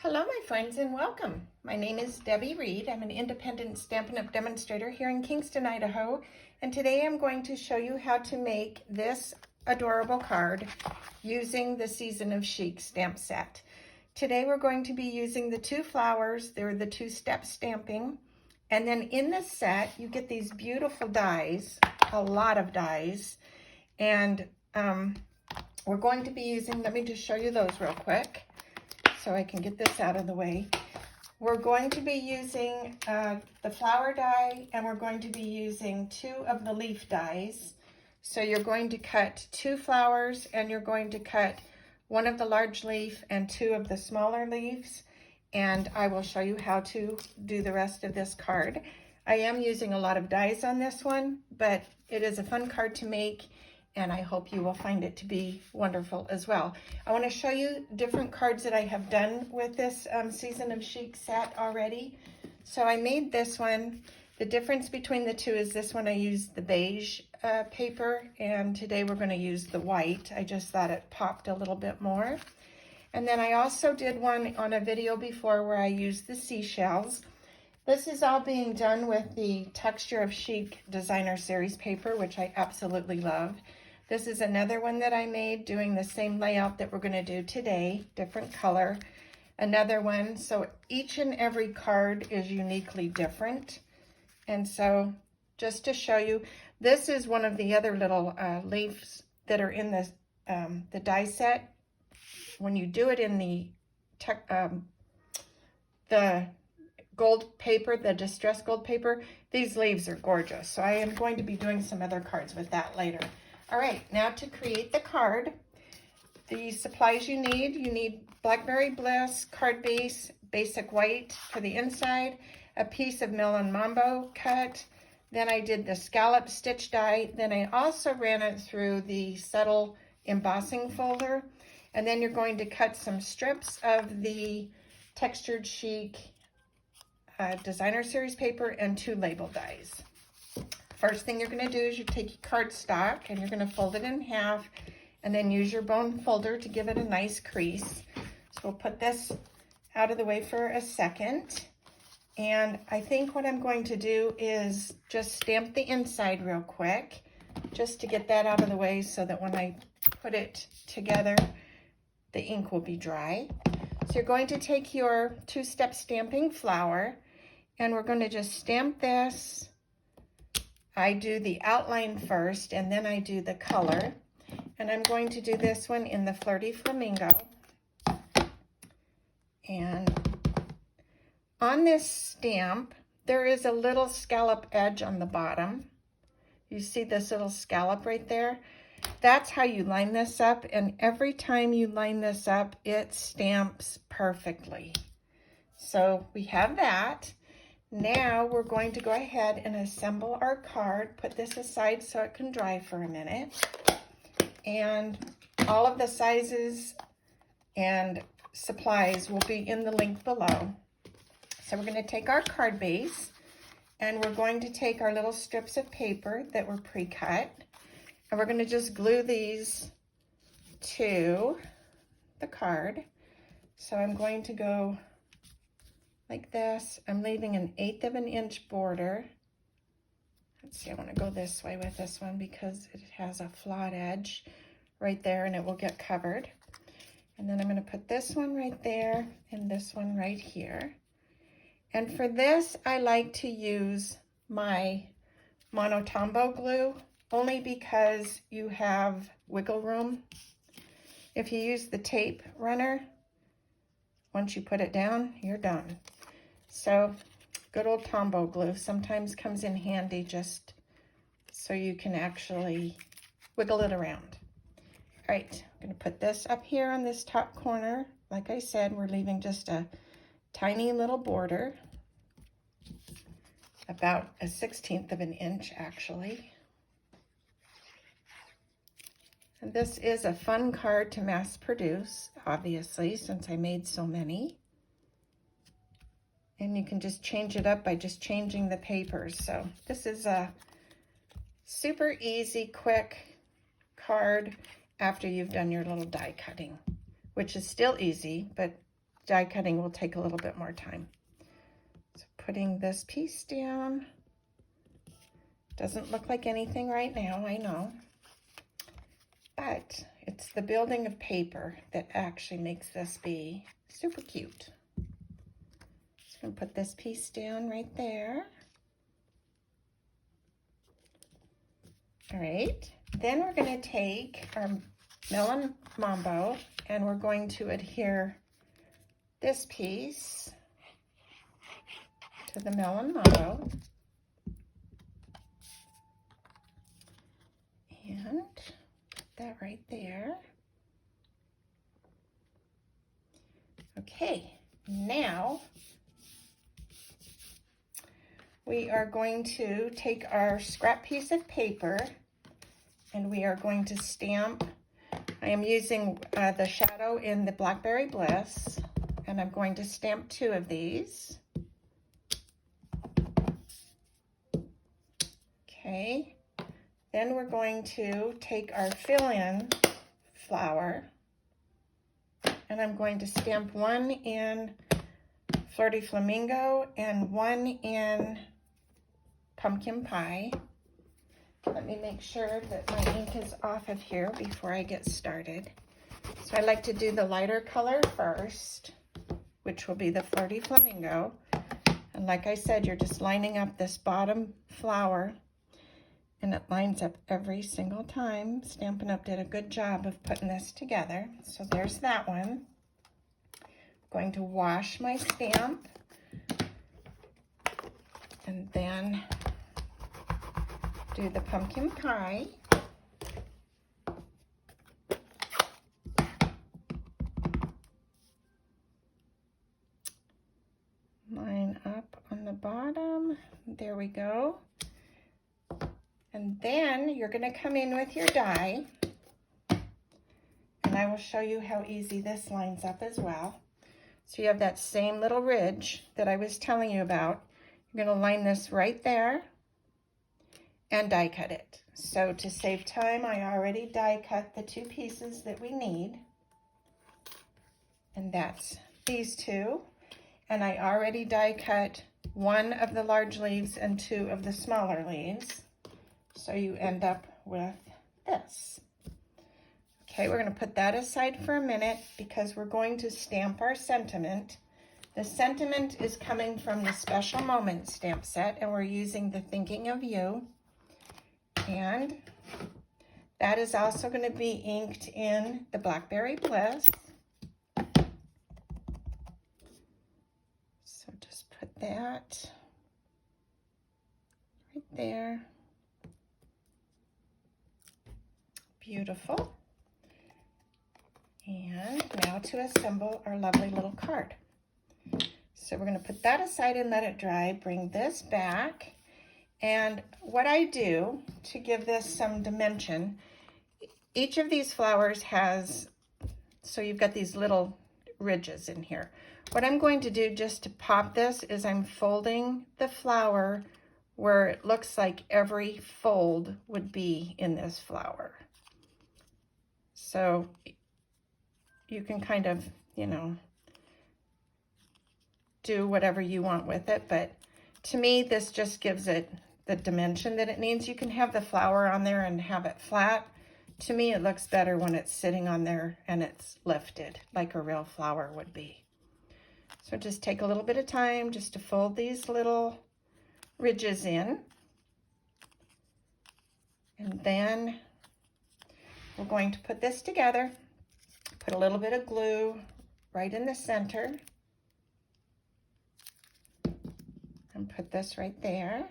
Hello my friends and welcome. My name is Debbie Reed. I'm an independent Stampin' Up! Demonstrator here in Kingston, Idaho, and today I'm going to show you how to make this adorable card using the Season of Chic stamp set. Today we're going to be using the two flowers. They're the two-step stamping, and then in this set you get these beautiful dies, a lot of dies, and we're going to be using, let me just show you those real quick so I can get this out of the way. We're going to be using the flower die, and we're going to be using two of the leaf dies. So you're going to cut two flowers, and you're going to cut one of the large leaf and two of the smaller leaves, and I will show you how to do the rest of this card. I am using a lot of dies on this one, but it is a fun card to make, and I hope you will find it to be wonderful as well. I want to show you different cards that I have done with this Season of Chic set already. So I made this one. The difference between the two is this one I used the beige paper, and today we're going to use the white. I just thought it popped a little bit more. And then I also did one on a video before where I used the seashells. This is all being done with the Texture of Chic Designer Series paper, which I absolutely love. This is another one that I made doing the same layout that we're going to do today, different color. Another one, so each and every card is uniquely different. And so just to show you, this is one of the other little leaves that are in the die set. When you do it in the gold paper, the distress gold paper, these leaves are gorgeous. So I am going to be doing some other cards with that later. All right, now to create the card, the supplies you need Blackberry Bliss card base, basic white for the inside, a piece of Melon mambo cut, then I did the scallop stitch die, then I also ran it through the subtle embossing folder, and then you're going to cut some strips of the Textured Chic Designer Series paper and two label dies. First thing you're going to do is you take your cardstock and you're going to fold it in half and then use your bone folder to give it a nice crease. So we'll put this out of the way for a second. And I think what I'm going to do is just stamp the inside real quick, just to get that out of the way so that when I put it together, the ink will be dry. So you're going to take your two-step stamping flower and we're going to just stamp this. I do the outline first and then I do the color. And I'm going to do this one in the Flirty Flamingo. And on this stamp, there is a little scallop edge on the bottom. You see this little scallop right there? That's how you line this up, and every time you line this up, it stamps perfectly. So we have that. Now we're going to go ahead and assemble our card, put this aside so it can dry for a minute. And all of the sizes and supplies will be in the link below. So we're going to take our card base and we're going to take our little strips of paper that were pre-cut and we're going to just glue these to the card. So I'm going to go like this. I'm leaving an 1/8 of an inch border. Let's see, I want to go this way with this one because it has a flawed edge right there and it will get covered. And then I'm going to put this one right there and this one right here. And for this, I like to use my Monotombo glue only because you have wiggle room. If you use the tape runner, once you put it down, you're done. So good old Tombow glue sometimes comes in handy just so you can actually wiggle it around. All right, I'm going to put this up here on this top corner. Like I said, we're leaving just a tiny little border, about a 1/16 of an inch actually. And this is a fun card to mass produce, obviously, since I made so many. And you can just change it up by just changing the papers. So this is a super easy, quick card after you've done your little die cutting, which is still easy, but die cutting will take a little bit more time. So putting this piece down. Doesn't look like anything right now, I know. But it's the building of paper that actually makes this be super cute. Just gonna put this piece down right there. All right, then we're gonna take our Melon mambo and we're going to adhere this piece to the Melon mambo. And put that right there. Okay, now we are going to take our scrap piece of paper and we are going to stamp. I am using the shadow in the Blackberry Bliss, and I'm going to stamp 2 of these. Okay, then we're going to take our fill-in flower, and I'm going to stamp 1 in Flirty Flamingo and 1 in Pumpkin Pie. Let me make sure that my ink is off of here before I get started. So I like to do the lighter color first, which will be the Flirty Flamingo. And like I said, you're just lining up this bottom flower, and it lines up every single time. Stampin' Up! Did a good job of putting this together. So there's that one. I'm going to wash my stamp, and then do the pumpkin pie. Line up on the bottom. There we go. And then you're going to come in with your die, and I will show you how easy this lines up as well. So you have that same little ridge that I was telling you about. You're going to line this right there and die cut it. So to save time, I already die cut the 2 pieces that we need. And that's these 2. And I already die cut 1 of the large leaves and 2 of the smaller leaves. So you end up with this. Okay, we're going to put that aside for a minute because we're going to stamp our sentiment. The sentiment is coming from the Special Moments stamp set, and we're using the Thinking of You. And that is also going to be inked in the Blackberry Bliss. So just put that right there. Beautiful. And now to assemble our lovely little card. So we're going to put that aside and let it dry. Bring this back. And what I do to give this some dimension, each of these flowers has, so you've got these little ridges in here. What I'm going to do just to pop this is I'm folding the flower where it looks like every fold would be in this flower. So you can kind of, you know, do whatever you want with it, but to me, this just gives it the dimension that it needs. You can have the flower on there and have it flat. To me, it looks better when it's sitting on there and it's lifted like a real flower would be. So just take a little bit of time just to fold these little ridges in. And then we're going to put this together. Put a little bit of glue right in the center. And put this right there.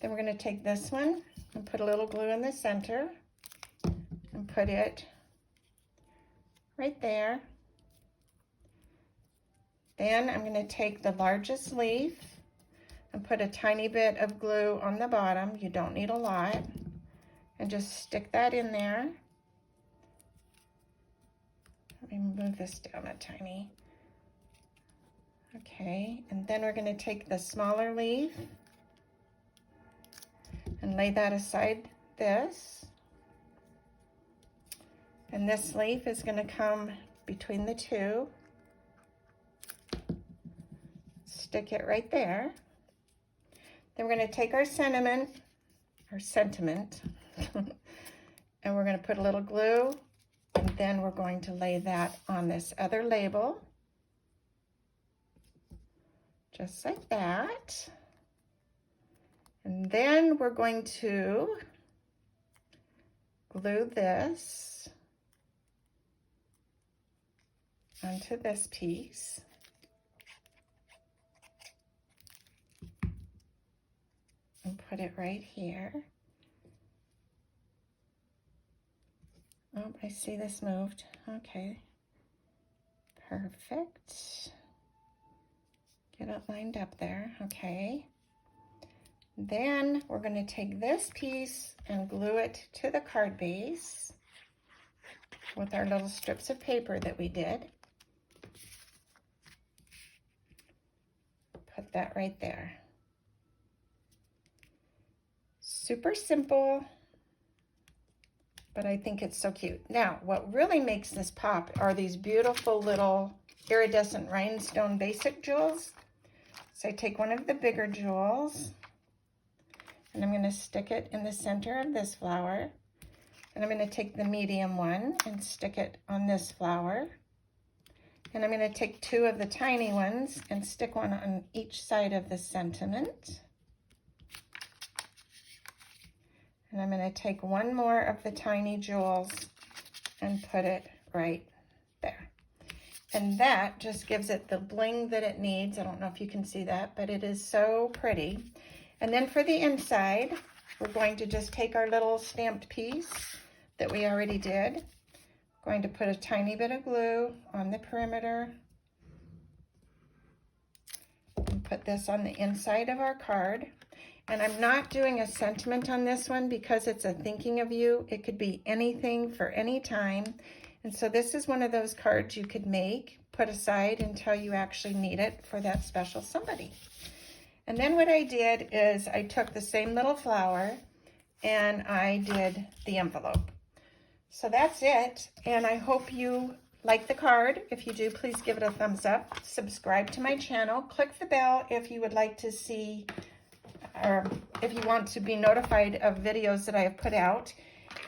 Then we're going to take this one and put a little glue in the center and put it right there. Then I'm going to take the largest leaf and put a tiny bit of glue on the bottom. You don't need a lot. And just stick that in there. Let me move this down a tiny. Okay, and then we're going to take the smaller leaf and lay that aside this. And this leaf is going to come between the 2. stick it right there. Then we're going to take our sentiment, and we're going to put a little glue, and then we're going to lay that on this other label, just like that. And then we're going to glue this onto this piece. And put it right here. Oh, I see this moved. Okay. Perfect. Get it lined up there. Okay. Then we're going to take this piece and glue it to the card base with our little strips of paper that we did. Put that right there. Super simple, but I think it's so cute. Now, what really makes this pop are these beautiful little iridescent rhinestone basic jewels. So I take one of the bigger jewels, and I'm going to stick it in the center of this flower. And I'm going to take the medium one and stick it on this flower. And I'm going to take two of the tiny ones and stick one on each side of the sentiment. And I'm going to take one more of the tiny jewels and put it right there. And that just gives it the bling that it needs. I don't know if you can see that, but it is so pretty. And then for the inside, we're going to just take our little stamped piece that we already did. Going to put a tiny bit of glue on the perimeter. And put this on the inside of our card. And I'm not doing a sentiment on this one because it's a thinking of you. It could be anything for any time. And so this is one of those cards you could make, put aside until you actually need it for that special somebody. And then what I did is I took the same little flower and I did the envelope. So that's it. And I hope you like the card. If you do, please give it a thumbs up. Subscribe to my channel. Click the bell if you would like to see or if you want to be notified of videos that I have put out.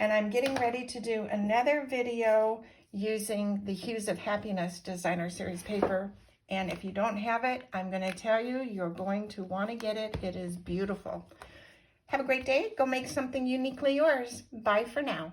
And I'm getting ready to do another video using the Hues of Happiness Designer Series paper. And if you don't have it, I'm going to tell you, you're going to want to get it. It is beautiful. Have a great day. Go make something uniquely yours. Bye for now.